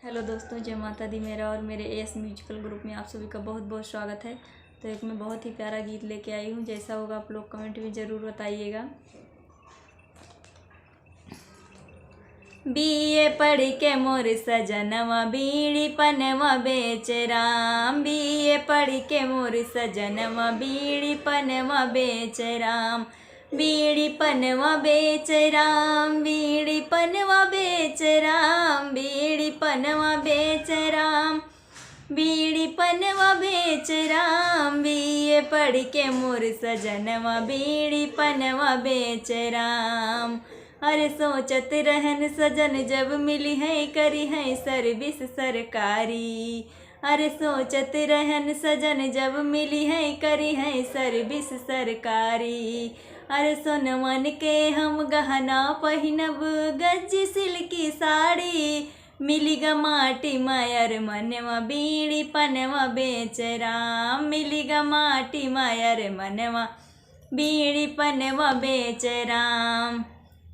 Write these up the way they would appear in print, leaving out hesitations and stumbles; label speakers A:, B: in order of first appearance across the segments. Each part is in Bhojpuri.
A: हेलो दोस्तों, जय माता दी। मेरा और मेरे एस म्यूजिकल ग्रुप में आप सभी का बहुत बहुत स्वागत है। तो एक मैं बहुत ही प्यारा गीत लेके आई हूँ। जैसा होगा आप लोग कमेंट में ज़रूर बताइएगा। बीए पढ़ के मोर सजनवा बीड़ी पनवा बेच राम। बीए पढ़ के मोर सजनवा बीड़ी पनवा बेच राम। बीड़ी पनवा बेच राम, बीड़ी पनवा बेच राम, बीड़ी पनवा बेच राम, बीड़ी पनवा बेच राम। बीए पढ़ के मोर सजनवा बीड़ी पनवा बेच राम। अरे सोचत रहन सजन जब मिली है करी है सर्विस सरकारी। अरे सोचत रहन सजन जब मिली है करी है सर्विस सरकारी। अरे सोनवन के हम गहना पहिनब गज सिल्की साड़ी। मिली ग माटी मायर मनवा बीड़ी पनवा बेच राम। मिली ग माटी मायर मनवा बीड़ी पनवा बेच राम।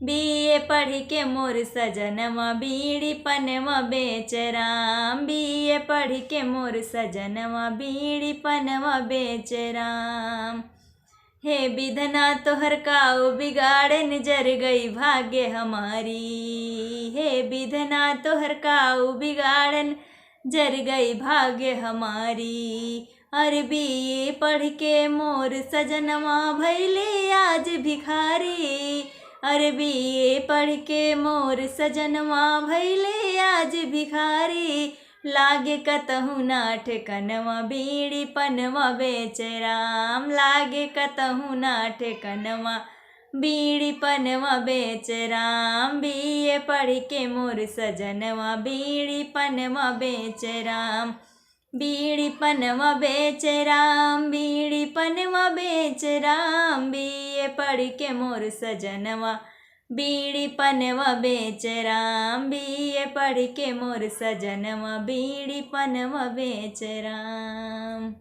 A: बीए पढ़ के मोर सजनवा बीड़ी पनवा बेच राम। बीए पढ़ के मोर सजनवा बीड़ी पनवा बेच राम। हे विधना तोहर काऊ बिगाड़न जर गई भाग्य हमारी। हे विधना तोहर काऊ बिगाड़न जर गई भाग्य हमारी। अरे बीए पढ़ के मोर सजनवा भैले आज भिखारी। अरे बीए पढ़ के मोर सजनवा भैले आज भिखारी। लागे कतहु ना ठेकनवा बीड़ी पनवा बेच राम। लागे कतहु ना ठेकनवा बीड़ी पनवा बेच राम। बीए पढ़ के मोर सजनवा बीड़ी पनवा बेच राम। बीड़ी पनवा बेच राम, बीड़ी पनवा बेच राम। बीए पढ़ के मोर सजनवा बीड़ी पनवा बेच राम। बीए पढ़ के मोर सजनवा बीड़ी पनवा बेच राम।